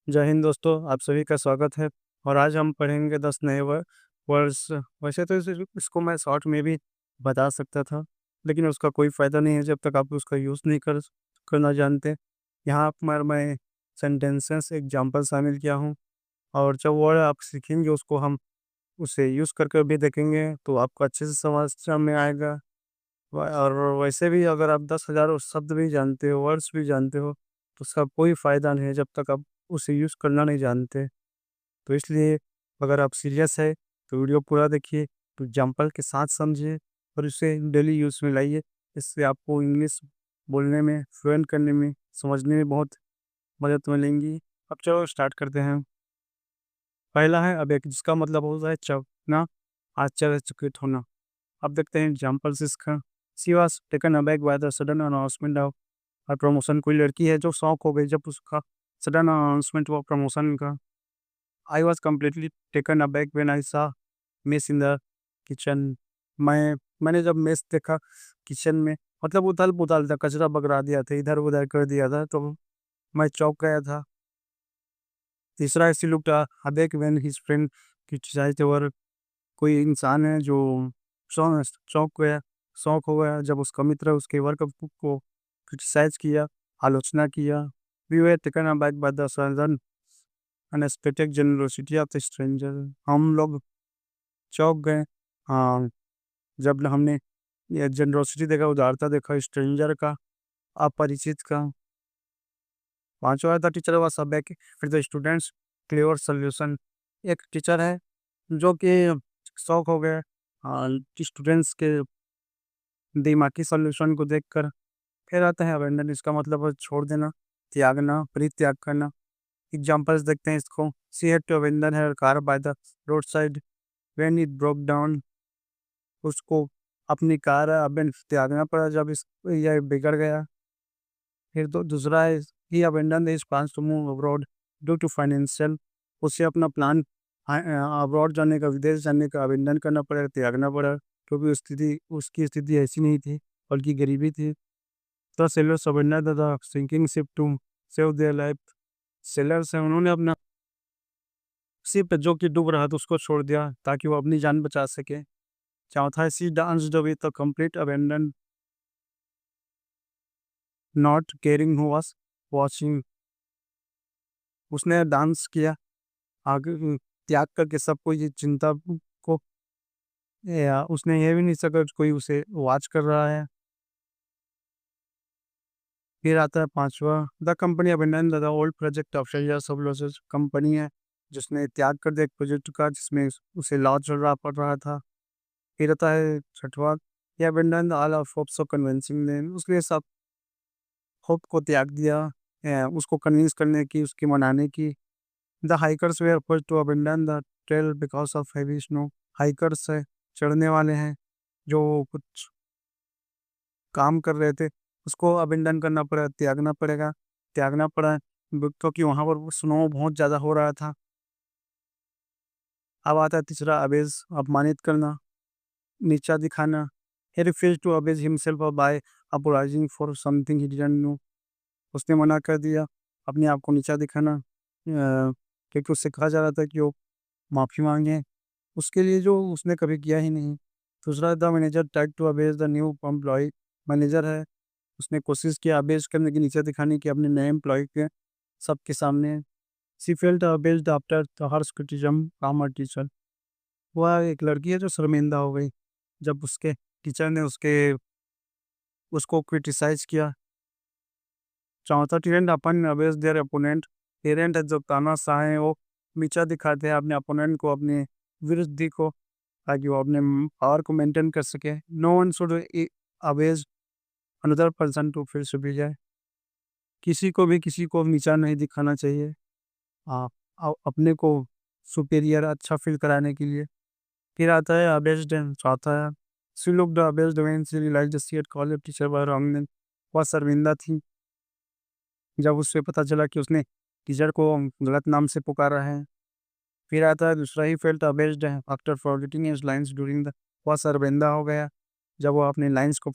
जय हिंद दोस्तों, आप सभी का स्वागत है। और आज हम पढ़ेंगे 10 नए वर्ड्स। वैसे तो इसको मैं शॉर्ट में भी बता सकता था, लेकिन उसका कोई फ़ायदा नहीं है जब तक आप उसका यूज़ नहीं करना जानते। यहाँ पर मैं सेंटेंसेस एग्जांपल शामिल किया हूँ, और जो वर्ड आप सीखेंगे उसको हम उसे यूज़ करके भी देखेंगे तो आपको अच्छे से समझ में आएगा। और वैसे भी अगर आप 10,000 शब्द भी जानते हो, वर्ड्स भी जानते हो, तो उसका कोई फ़ायदा नहीं है जब तक आप उसे यूज़ करना नहीं जानते। तो इसलिए अगर आप सीरियस है तो वीडियो पूरा देखिए, तो एग्जाम्पल के साथ समझिए और इसे डेली यूज़ में लाइए। इससे आपको इंग्लिश बोलने में, फ्लुएंट करने में, समझने में बहुत मदद मिलेंगी। अब चलो स्टार्ट करते हैं। पहला है अबेक, जिसका मतलब होता है चौंकना, आश्चर्यचकित होना। अब देखते हैं एग्जाम्पल्स इसका। She was taken aback by the sudden announcement of her promotion. कोई लड़की है जो शॉक हो गई जब उसका सडन अनाउंसमेंट हुआ प्रमोशन का। I was completely taken aback when I saw mess in the kitchen. मैंने जब मेस देखा किचन में, मतलब उथल-पुथल था, कचरा बगरा दिया था, इधर-उधर कर दिया था, तो मैं चौंक गया था। तीसरा है she looked aback when his friend criticised her. कोई इंसान है जो चौंक गया, शॉक हो गया जब उसका मित्र उसके वर्क को क्रिटिसाइज़ किया, आलोचना किया। We were taken aback by the sudden unexpected generosity of the stranger. हम लोग चौंक गए, हाँ, जब हमने ये जेनरोसिटी देखा, उदारता देखा स्ट्रेंजर का, अपरिचित का। पाँचवाँ था teacher was aback with the students clever solution. एक टीचर है जो कि शॉक हो गए स्टूडेंट्स के दिमागी सॉल्यूशन को देखकर। फिर आता है अबैंडन, इसका मतलब है छोड़ देना, त्यागना, परित्याग करना। एग्जांपल्स देखते हैं इसको। She had to abandon her car by the road side when it broke down. उसको अपनी कार अबैंडन त्यागना पड़ा जब इस यह बिगड़ गया। फिर दूसरा है he abandon his plans to move abroad due to financial. उसे अपना प्लान अब्रॉड जाने का, विदेश जाने का अबैंडन करना पड़ा, त्यागना पड़ा, क्योंकि उसकी स्थिति ऐसी नहीं थी, बल्कि गरीबी थी। The sailors abandoned the sinking ship to save their life. Sellers हैं, उन्होंने अपना शिप जो कि डूब रहा था उसको छोड़ दिया ताकि वो अपनी जान बचा सके। चौथा है she danced with a complete abandon, not caring who was watching. उसने डांस किया आगे, त्याग करके सब कोई ये चिंता को, या उसने ये भी नहीं सका कोई उसे वॉच कर रहा है। फिर आता है पाँचवा, the company abandon the old project after years of losses. Company है जिसने त्याग कर दिया एक प्रोजेक्ट का जिसमें उसे लॉस चल रहा पड़ रहा था। फिर आता है छठवां, he abandon all of hopes of convincing them. उसने सब होप को त्याग दिया, उसको कन्विंस करने की, उसकी मनाने की। The hikers were forced to abandon the trail because of heavy snow. Hikers है, चढ़ने वाले हैं, जो कुछ काम कर रहे थे, उसको अबैंडन करना पड़ा, त्यागना पड़ा, क्योंकि वहाँ पर स्नो बहुत ज़्यादा हो रहा था। अब आता है तीसरा अबेज, अपमानित करना, नीचा दिखाना। He refused to abase himself by apologising for something he didn't know. उसने मना कर दिया अपने आप को नीचा दिखाना, क्योंकि उससे कहा जा रहा था कि वो माफ़ी मांगे उसके लिए जो उसने कभी किया ही नहीं। दूसरा, the manager tried to abase the new employee. Manager है, उसने कोशिश किया अबेज करने की, नीचे दिखाने की अपने नए एम्प्लॉय के सबके सामने। She felt abased after the harsh criticism from her teacher. वह एक लड़की है जो शर्मिंदा हो गई जब उसके टीचर ने उसको क्रिटिसाइज़ किया। चौथा, टीरेंट अपन अबेज देयर अपोनेंट। टीरेंट है जो तानाशाह हैं, वो नीचा दिखाते हैं अपने अपोनेंट को, अपने विरोधी को, ताकि वो अपने पावर को मेंटेन कर सके। No one should abase another person to feel superior. किसी को नीचा नहीं दिखाना चाहिए, आप अपने को सुपीरियर अच्छा फील कराने के लिए। फिर आता है अबेस्ड, चौथा है she looked abased when she realised she had called the teacher by wrong name. वह शर्मिंदा थी जब उसे पता चला कि उसने टीचर को गलत नाम से पुकारा है। फिर आता है दूसरा, he felt abased after forgetting his lines during the. वह शर्मिंदा हो गया जब वो अपने लाइन्स को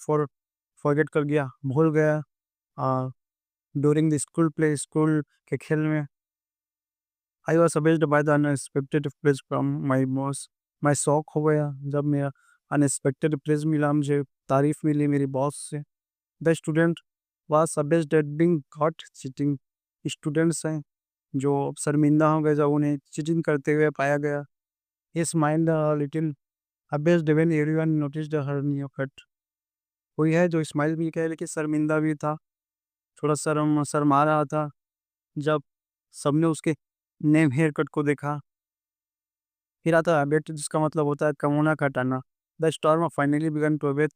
फॉरगेट कर गया, भूल गया during the school play, school के खेल में। I was amazed by the unexpected praise from my boss. मैं शौक हो गया जब मेरा अनएक्सपेक्टेड प्रेज मिला, मुझे तारीफ मिली मेरी बॉस से। The student was amazed at being caught cheating. Students हैं जो शर्मिंदा हो गए जब उन्हें चीटिंग करते हुए पाया गया। ही smiled a little amazed when everyone noticed her new cut. कोई है जो स्माइल भी किया लेकिन शर्मिंदा भी था, थोड़ा शर्मा रहा था जब सबने उसके नेम हेयर कट को देखा। फिर आता है बेट, जिसका मतलब होता है कमोना का टाना। The storm finally began to abate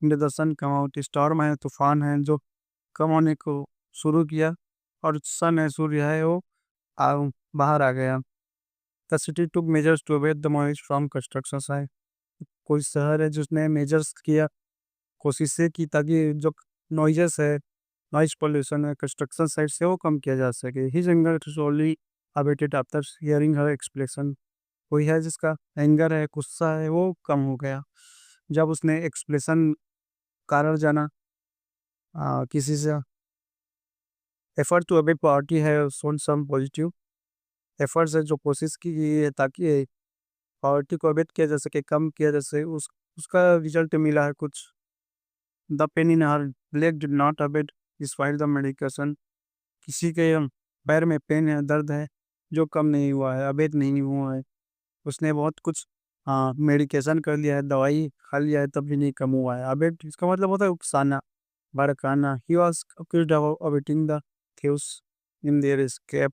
in the sun come out. Storm है, तूफान है जो कम होने को शुरू किया, और सन है, सूर्य है, वो आ, बाहर आ गया। The city took measures to avert the noise from construction site. कोई शहर है जिसने मेजर्स किया, कोशिशें की ताकि जो नॉइजेस है, नॉइज पोल्यूशन है कंस्ट्रक्शन साइट से, वो कम किया जा सके। His anger slowly abated after hearing her explanation. कोई है जिसका एंगर है, गुस्सा है, वो कम हो गया जब उसने एक्सप्लेनेशन कारण जाना। किसी से एफर्ट टू अबेट पार्टी है, सोन सम पॉजिटिव एफर्ट्स है जो कोशिश की गई है ताकि पावर्टी को अबेट किया जा सके, कम किया जा सके, उसका रिजल्ट मिला है कुछ। The pain in her leg did not abate despite the medication. किसी के पैर में पेन है, दर्द है, जो कम नहीं हुआ है, अबेट नहीं हुआ है। उसने बहुत कुछ मेडिकेशन कर लिया है, दवाई खा लिया है, तब भी नहीं कम हुआ है। अबेट इसका मतलब होता है उकसाना, भड़काना। He was accused of abetting the thieves in their escape.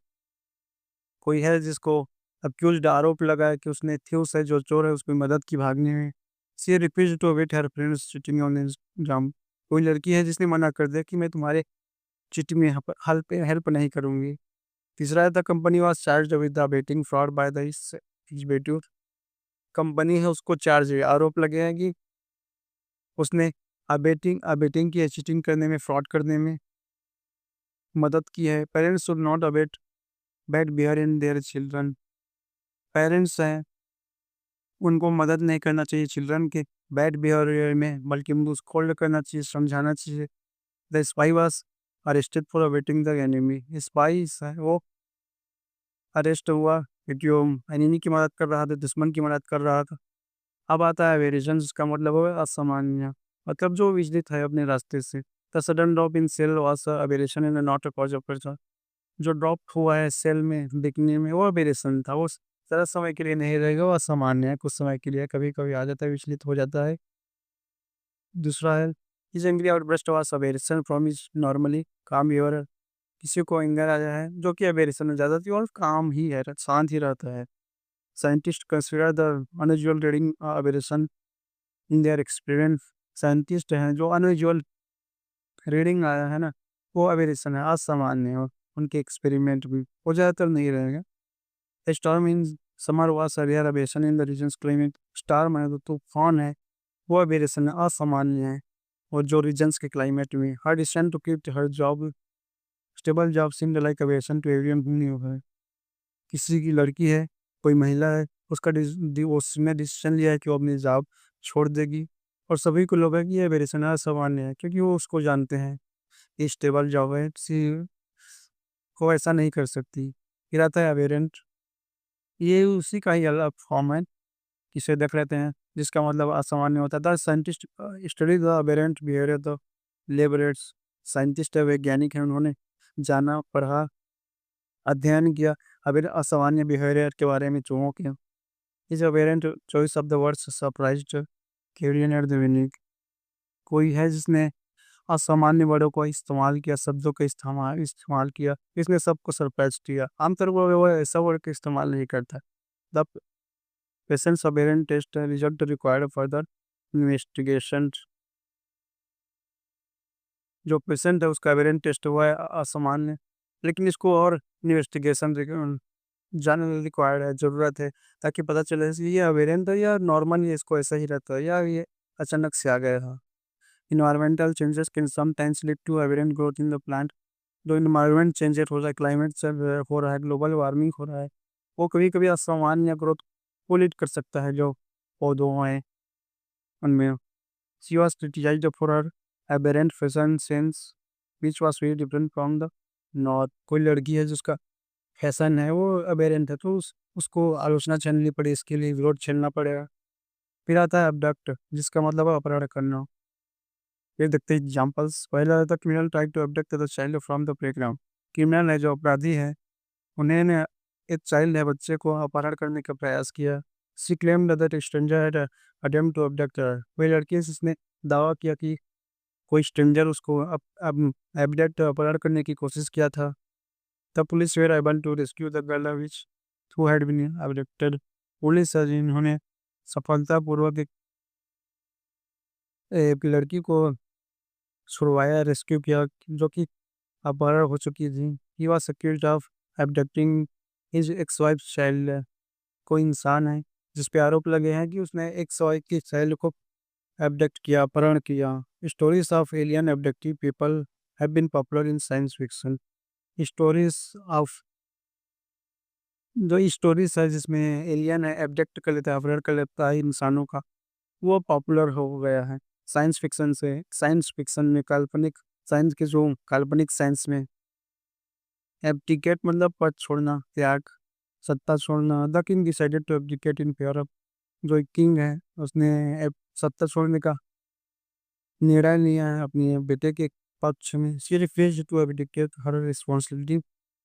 कोई है जिसको अक्यूज्ड आरोप लगा है कि उसने थ्यूस है जो चोर है उसकी मदद की भागने में। She refuse to abet her friends sitting on exam. कोई लड़की है जिसने मना कर दिया कि मैं तुम्हारे चीटिंग में हेल्प नहीं करूंगी। तीसरा है the company was charged with the abetting fraud by the executive. Company है उसको चार्ज है, आरोप लगे हैं कि उसने अबेटिंग अबेटिंग की है, चीटिंग करने में, फ्रॉड करने में मदद की है। Parents should not abate bad behaviour in their children. Parents हैं, उनको मदद नहीं करना चाहिए चिल्ड्रन के बैड बिहेवियर में, बल्कि उनको स्कोल्ड करना चाहिए, समझाना चाहिए। The spy was arrested for awaiting the enemy. Spy है वो अरेस्ट हुआ क्योंकि वो एनिमी की मदद कर रहा था, दुश्मन की मदद कर रहा था। अब आता है वेरिएशन, जिसका मतलब है असामान्य, मतलब जो विचलित है अपने रास्ते से। The sudden drop in sale was a variation in not a cause of pressure. जो ड्रॉप हुआ है सेल में दिखने में, वो वेरिएशन था, वो ज़्यादा समय के लिए नहीं रहेगा, वो असामान्य है, कुछ समय के लिए कभी कभी आ जाता है, विचलित हो जाता है। दूसरा है is angry out burst was a variation from is normally काम बिहेवियर। किसी को एंगर आ जाए जो कि वेरिएशन है ज़्यादा थी और काम ही है, शांत ही रहता है। Scientist consider the unusual reading variation in their experience. Scientist हैं जो अनयूजुअल रीडिंग आया है ना, वो वेरिएशन है, असामान्य है, और उनके एक्सपेरिमेंट भी वो ज़्यादातर नहीं रहेगा। Storm in summer was a rare variation in the region's climate. Storm है तो तूफान है, वो वेरिएशन है, असामान्य है, और जो रीजन्स के क्लाइमेट में। Her decision to keep her job stable job seemed like a variation to everyone who knew her. किसी की लड़की है, कोई महिला है, उसका उसने डिसीजन लिया है कि वो अपनी जॉब छोड़ देगी, और सभी को लोग है कि ये वेरिएशन असामान्य है क्योंकि वो उसको जानते हैं ये स्टेबल जॉब है, किसी को ऐसा नहीं कर सकती। फिर आता है अवेरेंट, ये उसी का ही अलग फॉर्म है, इसे देख लेते हैं, जिसका मतलब असामान्य होता है। The scientist study the aberrant behaviour the lab rats. Scientist है, वैज्ञानिक है, उन्होंने जाना, पढ़ा, अध्ययन किया अबेर असामान्य बिहेवियर के बारे में चूहों के। Is aberrant choice of the words surprised क्यूरियन एट द यूनिक। कोई है जिसने असामान्य वर्डों को इस्तेमाल किया, शब्दों का इस्तेमाल इस्तेमाल किया, इसने सबको सरप्राइज किया। आमतौर पर वो ऐसा वर्ड का इस्तेमाल नहीं करता। The patient's aberrant test result required further investigation. जो पेशेंट है उसका वेरिएंट टेस्ट हुआ है असामान्य, लेकिन इसको और इन्वेस्टिगेशन जानना रिक्वायर्ड है, ज़रूरत है, ताकि पता चले कि ये वेरिएंट है या नॉर्मल, ये इसको ऐसा ही रहता है, या ये अचानक से आ गया था। Environmental changes can sometimes lead to variant growth in the plant. जो इन्वायरमेंट चेंजेस हो रहा है, क्लाइमेट चेंज हो रहा है, ग्लोबल वार्मिंग हो रहा है, वो कभी कभी असामान्य ग्रोथ को लीड कर सकता है जो पौधों हैं उनमें। She was criticized for her aberrant fashion sense, which was very different from the north। कोई लड़की है जिसका फैशन है वो अबेरेंट है, तो उसको आलोचना झेलनी पड़ी, इसके लिए विरोध झेलना पड़ेगा। फिर आता है अबडक्ट, जिसका मतलब है अपहरण करना। फिर देखते हैं एग्जाम्पल्स। पहला रहता है criminal try to abduct the child from the playground. Criminal है, जो अपराधी है, उन्हें ने एक चाइल्ड है, बच्चे को अपहरण करने का प्रयास किया। She claimed that stranger had attempt to abduct her. वही लड़की है जिसने दावा किया कि कोई स्ट्रेंजर उसको एबडक्ट अपहरण करने की कोशिश किया था। The police were able to rescue the girl which who had been abducted. Police है जिन्होंने सफलतापूर्वक एक लड़की को छुड़वाया, रेस्क्यू किया, जो कि अपहरण हो चुकी थी। He was accused of abducting his ex wife child. कोई इंसान है जिस पे आरोप लगे हैं कि उसने एक्स वाइफ की चाइल्ड को एबडक्ट किया, अपहरण किया। Stories of alien abductive people have been popular in science fiction. Stories of जो स्टोरीज है जिसमें एलियन है एबडक्ट कर लेता है, अपहरण कर लेता है इंसानों का, वो पॉपुलर हो गया है साइंस फिक्शन से। साइंस फिक्शन में काल्पनिक साइंस के जो काल्पनिक साइंस में एब्डिकेट मतलब पद छोड़ना, त्याग, सत्ता छोड़ना। The king decided to abdicate in favour of. जो किंग है उसने सत्ता छोड़ने का निर्णय लिया है अपने बेटे के पक्ष में। She refused to abdicate her responsibility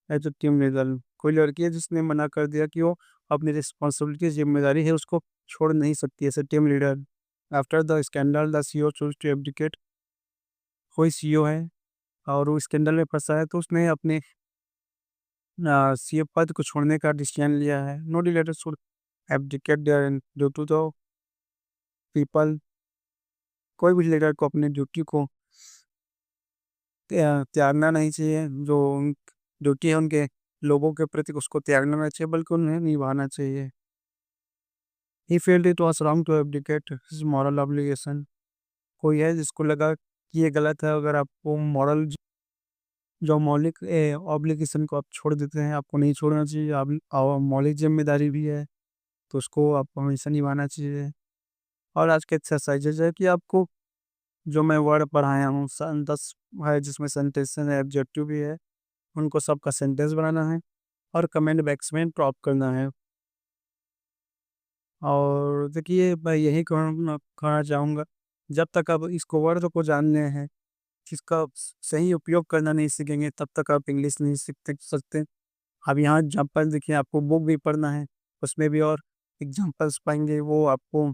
as a team leader. कोई लड़की है जिसने मना कर दिया कि वो अपनी रिस्पॉन्सिबिलिटी जिम्मेदारी है उसको छोड़ नहीं सकती as a team leader. After the scandal the CEO choose to abdicate. कोई सीईओ है और वो स्कैंडल में फंसा है, तो उसने अपने सीए पद को छोड़ने का डिसीजन लिया है। No leader should abdicate their due to the people. कोई भी लीडर को अपनी ड्यूटी को त्यागना नहीं चाहिए। जो ड्यूटी है उनके लोगों के प्रति उसको त्यागना नहीं चाहिए, बल्कि उन्हें निभाना चाहिए। He felt it was wrong to abdicate his moral obligation. कोई है जिसको लगा कि ये गलत है, अगर आपको मॉरल जो मौलिक ऑब्लिगेशन को आप छोड़ देते हैं, आपको नहीं छोड़ना चाहिए। आप मौलिक जिम्मेदारी भी है, तो उसको आपको हमेशा निभाना चाहिए। और आज के एक्सरसाइजेज है कि आपको जो मैं वर्ड पढ़ाया हूँ 10 है, जिसमें सेंटेंस है, एब्जेक्टिव भी है, उनको सबका सेंटेंस बनाना है और कमेंट बॉक्स में ड्रॉप करना है। और देखिए मैं यही कहना चाहूँगा, जब तक आप इसको वर्ड को जानने हैं, इसका सही उपयोग करना नहीं सीखेंगे, तब तक आप इंग्लिश नहीं सीख सकते। अब यहाँ एग्जाम्पल देखिए, आपको बुक भी पढ़ना है, उसमें भी और एग्जाम्पल्स पाएंगे वो आपको।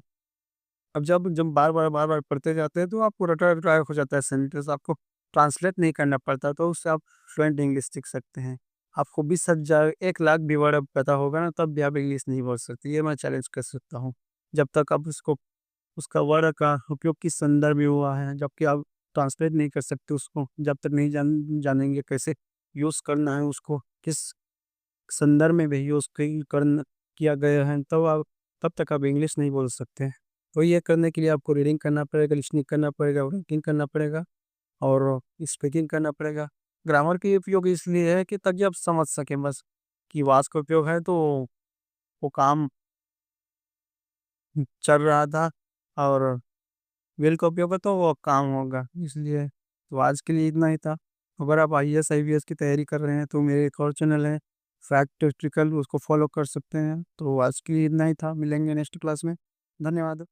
अब जब जब बार बार पढ़ते जाते हैं तो आपको रटा रटाया हो जाता है सेंटेंस, आपको ट्रांसलेट नहीं करना पड़ता, तो उससे आप फ्लुएंट इंग्लिश सीख सकते हैं। आपको 20,000 1 लाख भी वर्ड अब पता होगा ना, तब भी आप इंग्लिश नहीं बोल सकते, ये मैं चैलेंज कर सकता हूँ। जब तक आप उसको उसका वर्ड का उपयोग किस संदर्भ में हुआ है, जबकि आप ट्रांसलेट नहीं कर सकते उसको, जब तक नहीं जानेंगे कैसे यूज़ करना है उसको, किस संदर्भ में भी यूज़ करना किया गया है, तब तक आप इंग्लिश नहीं बोल सकते। तो ये करने के लिए आपको रीडिंग करना पड़ेगा, लिसनिंग करना पड़ेगा, राइटिंग करना पड़ेगा और स्पीकिंग करना पड़ेगा। ग्रामर की उपयोग इसलिए है कि ताकि आप समझ सकें बस, कि वास का उपयोग है तो वो काम चल रहा था, और विल का उपयोग है तो वो काम होगा, इसलिए तो आज के लिए इतना ही था। अगर आप आईएएस आईपीएस की तैयारी कर रहे हैं तो मेरे एक और चैनल है फैक्ट टिकल, उसको फॉलो कर सकते हैं। तो आज के लिए इतना ही था, मिलेंगे नेक्स्ट क्लास में। धन्यवाद।